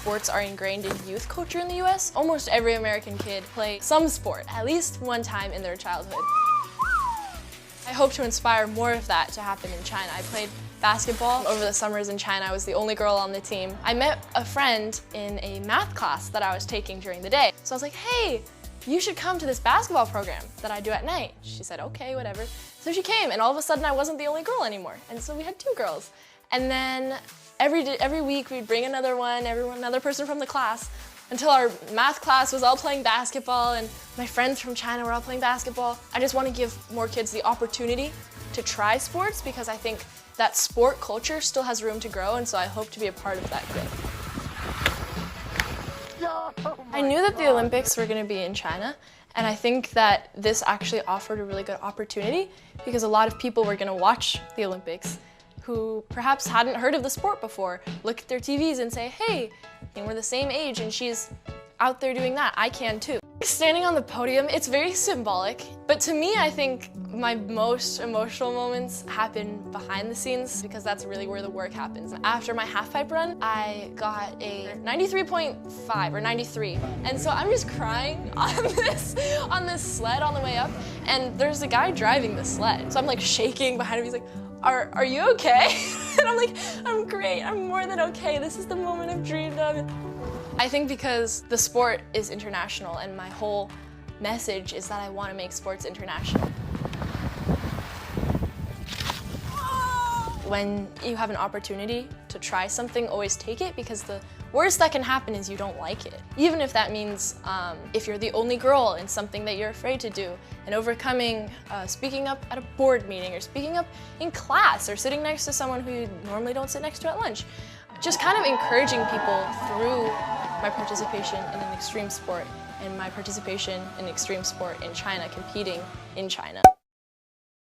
sports are ingrained in youth culture in the US, almost every American kid plays some sport at least one time in their childhood. I hope to inspire more of that to happen in China. I played basketball over the summers in China. I was the only girl on the team. I met a friend in a math class that I was taking during the day. So I was like, hey, you should come to this basketball program that I do at night. She said, okay, whatever. So she came, and all of a sudden I wasn't the only girl anymore. And so we had 2 girls. And then every week we'd bring another person from the class until our math class was all playing basketball and my friends from China were all playing basketball. I just want to give more kids the opportunity to try sports because I think that sport culture still has room to grow, and so I hope to be a part of that growth. I knew that the Olympics were going to be in China, and I think that this actually offered a really good opportunity because a lot of people were going to watch the Olympics who perhaps hadn't heard of the sport before, look at their TVs and say, hey, we're the same age and she's out there doing that, I can too. Standing on the podium, it's very symbolic, but to me, I think my most emotional moments happen behind the scenes because that's really where the work happens. After my halfpipe run, I got a 93.5 or 93, and so I'm just crying on this sled on the way up, and there's a guy driving the sled, so I'm like shaking behind him. He's like, are you okay? And I'm like, I'm great, I'm more than okay. This is the moment I've dreamed of. I think because the sport is international and my whole message is that I want to make sports international. When you have an opportunity to try something, always take it because the worst that can happen is you don't like it. Even if that means if you're the only girl in something that you're afraid to do and overcoming speaking up at a board meeting or speaking up in class or sitting next to someone who you normally don't sit next to at lunch. Just kind of encouraging people through my participation in an extreme sport and my participation in extreme sport in China, competing in China.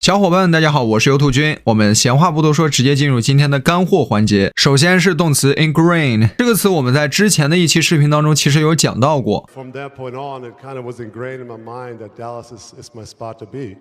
小伙伴们大家好，我是游兔君，我们闲话不多说，直接进入今天的干货环节。首先是动词 ingrain， 这个词我们在之前的一期视频当中其实有讲到过。 From that point on, it kind of was ingrained in my mind that Dallas is my spot to be.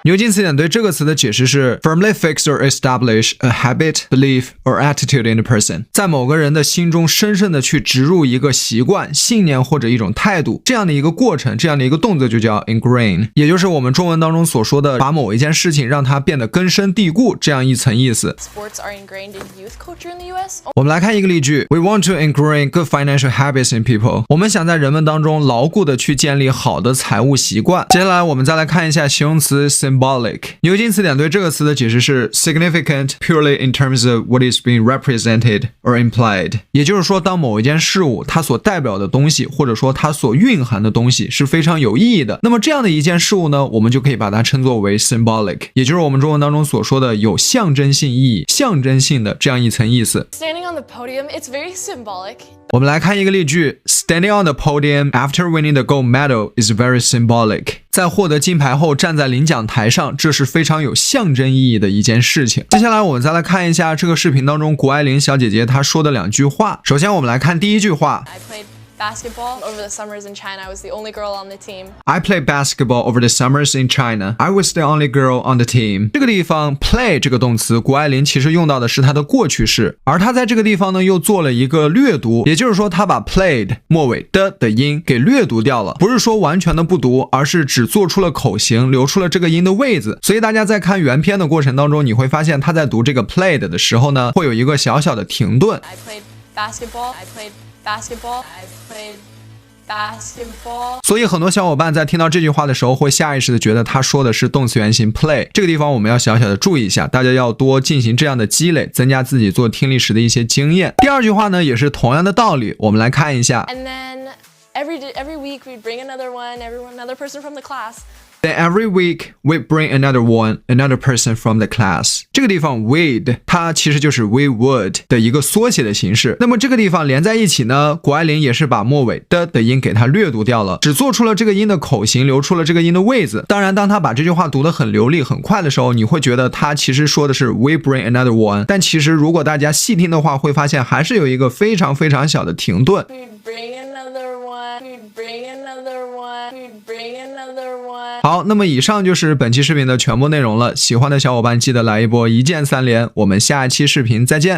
牛津词典对这个词的解释是 firmly fix or establish a habit, belief or attitude in a person， 在某个人的心中深深的去植入一个习惯、信念或者一种态度，这样的一个过程，这样的一个动作就叫 ingrain， 也就是我们中文当中所说的把某一件事情让它变得根深蒂固这样一层意思。 Sports are ingrained in youth culture in the US. 我们来看一个例句 We want to ingrain good financial habits in people， 我们想在人们当中牢固的去建立好的财务习惯。接下来我们再来看一下形容词 symbolic， 牛津词典对这个词的解释是 significant purely in terms of what is being represented or implied， 也就是说当某一件事物它所代表的东西或者说它所蕴含的东西是非常有意义的，那么这样的一件事物呢，我们就可以把它称作为 symbolic， 也就是我们中文当中所说的有象征性意义、象征性的这样一层意思。 Standing on the podium, it's very symbolic. 我们来看一个例句 Standing on the podium after winning the gold medal is very symbolic， 在获得金牌后站在领奖台上，这是非常有象征意义的一件事情。接下来我们再来看一下这个视频当中谷爱凌小姐姐她说的2句话。首先我们来看第一句话 I played basketball over the summers in China. I was the only girl on the team. I played basketball over the summers in China. I was the only girl on the team. 这个地方 play 这个动词，谷爱凌其实用到的是它的过去式，而她在这个地方呢又做了一个略读，也就是说她把 played 末尾的音给略读掉了，不是说完全的不读，而是只做出了口型，留出了这个音的位子。所以大家在看原片的过程当中，你会发现她在读这个 played 的时候呢，会有一个小小的停顿。 I played basketball. 所以很多小伙伴在听到这句话的时候会下意识的觉得他说的是动词原形 play， 这个地方我们要小小的注意一下，大家要多进行这样的积累，增加自己做听力时的一些经验。第二句话呢也是同样的道理，我们来看一下 And then every week we'd bring another person from the class. Then every week we bring another person from the class。 这个地方 we'd 它其实就是 we would 的一个缩写的形式。那么这个地方连在一起呢，谷爱凌也是把末尾的音给它略读掉了，只做出了这个音的口型，留出了这个音的位子。当然当他把这句话读得很流利很快的时候，你会觉得他其实说的是 we bring another one， 但其实如果大家细听的话会发现还是有一个非常非常小的停顿。 We'd bring another one. We'd bring another one. We'd bring another one. 好，那么以上就是本期视频的全部内容了。喜欢的小伙伴记得来一波一键3连，我们下一期视频再见。